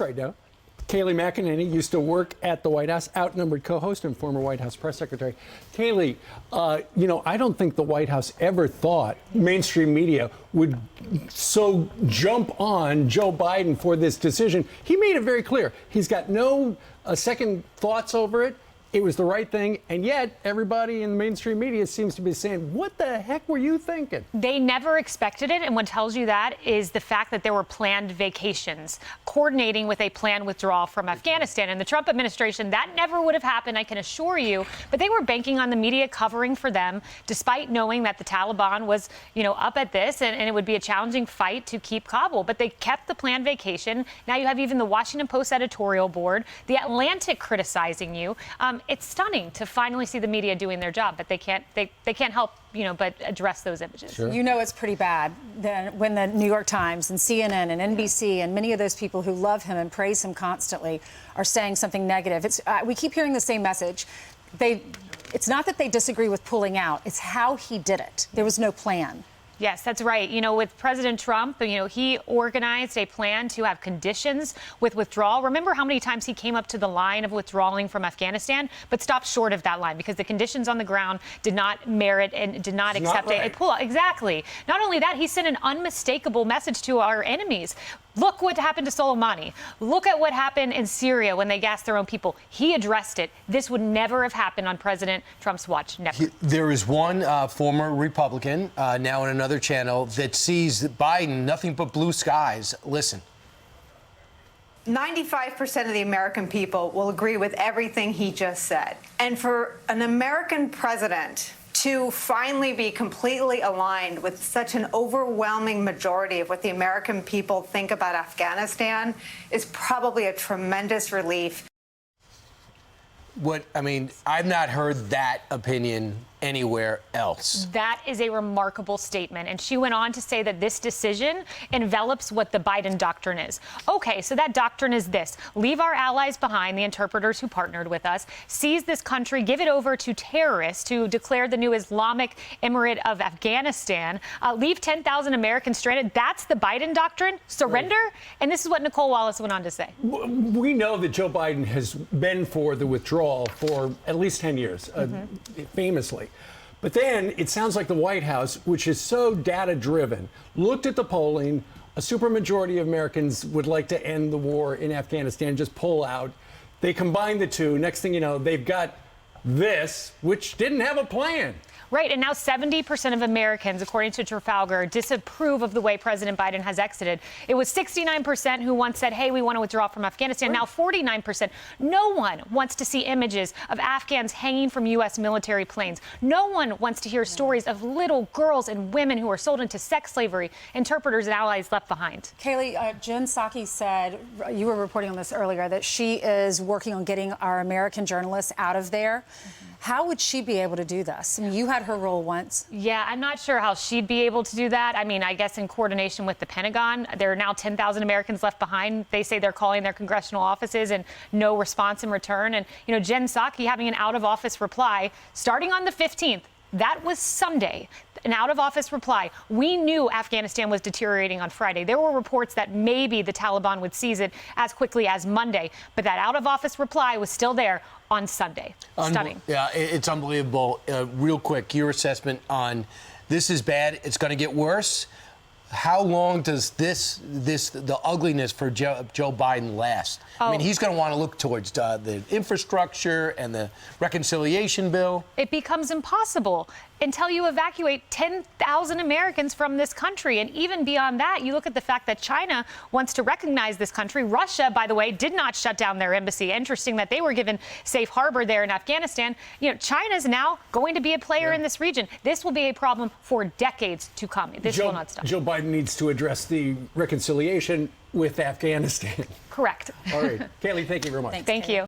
Right now. Kayleigh McEnany used to work at the White House, outnumbered co-host and former White House press secretary. Kayleigh, I don't think the White House ever thought mainstream media would so jump on Joe Biden for this decision. He made it very clear. He's got no second thoughts over it. It was the right thing, and yet everybody in the mainstream media seems to be saying, what the heck were you thinking? They never expected it, and what tells you that is the fact that there were planned vacations coordinating with a planned withdrawal from Afghanistan. In the Trump administration, that never would have happened, I can assure you, but they were banking on the media covering for them, despite knowing that the Taliban was, up at this, and it would be a challenging fight to keep Kabul. But they kept the planned vacation. Now you have even the Washington Post editorial board, the Atlantic criticizing you. It's stunning to finally see the media doing their job, but they can't help, but address those images. Sure. It's pretty bad then when the New York Times and CNN and NBC and many of those people who love him and praise him constantly are saying something negative. We keep hearing the same message. It's not that they disagree with pulling out. It's how he did it. There was no plan. Yes, that's right. With President Trump, he organized a plan to have conditions with withdrawal. Remember how many times he came up to the line of withdrawing from Afghanistan, but stopped short of that line because the conditions on the ground did not merit and did not accept a pullout. Exactly. Not only that, he sent an unmistakable message to our enemies. Look what happened to Soleimani. Look at what happened in Syria when they gassed their own people. He addressed it. This would never have happened on President Trump's watch. Never. There is one former Republican now in another channel that sees Biden nothing but blue skies. Listen. 95% of the American people will agree with everything he just said. And for an American president to finally be completely aligned with such an overwhelming majority of what the American people think about Afghanistan is probably a tremendous relief. I've not heard that opinion anywhere else. That is a remarkable statement. And she went on to say that this decision envelops what the Biden doctrine is. Okay, so that doctrine is this: leave our allies behind, the interpreters who partnered with us, seize this country, give it over to terrorists who declared the new Islamic Emirate of Afghanistan, leave 10,000 Americans stranded. That's the Biden doctrine? Surrender? Right. And this is what Nicolle Wallace went on to say. We know that Joe Biden has been for the withdrawal for at least 10 years, famously. But then it sounds like the White House, which is so data-driven, looked at the polling. A supermajority of Americans would like to end the war in Afghanistan, just pull out. They combine the two. Next thing you know, they've got this, which didn't have a plan. Right. And now 70% of Americans, according to Trafalgar, disapprove of the way President Biden has exited. It was 69% who once said, hey, we want to withdraw from Afghanistan. Now 49%. No one wants to see images of Afghans hanging from U.S. military planes. No one wants to hear stories of little girls and women who are sold into sex slavery, interpreters and allies left behind. Kayleigh, Jen Psaki said, you were reporting on this earlier, that she is working on getting our American journalists out of there. How would she be able to do this? You had her role once. Yeah, I'm not sure how she'd be able to do that. I guess in coordination with the Pentagon. There are now 10,000 Americans left behind. They say they're calling their congressional offices and no response in return. And, Jen Psaki having an out-of-office reply starting on the 15th. That was Sunday. An out-of-office reply. We knew Afghanistan was deteriorating on Friday. There were reports that maybe the Taliban would seize it as quickly as Monday. But that out-of-office reply was still there on Sunday. Stunning. Yeah, it's unbelievable. Real quick, your assessment on this is bad. It's going to get worse. How long does the ugliness for Joe Biden last? He's going to want to look towards the infrastructure and the reconciliation bill. It becomes impossible until you evacuate 10,000 Americans from this country. And even beyond that, you look at the fact that China wants to recognize this country. Russia, by the way, did not shut down their embassy. Interesting that they were given safe harbor there in Afghanistan. China's now going to be a player in this region. This will be a problem for decades to come. This will not stop. Joe Biden needs to address the reconciliation with Afghanistan. Correct. All right. Kayleigh, thank you very much. Thank you.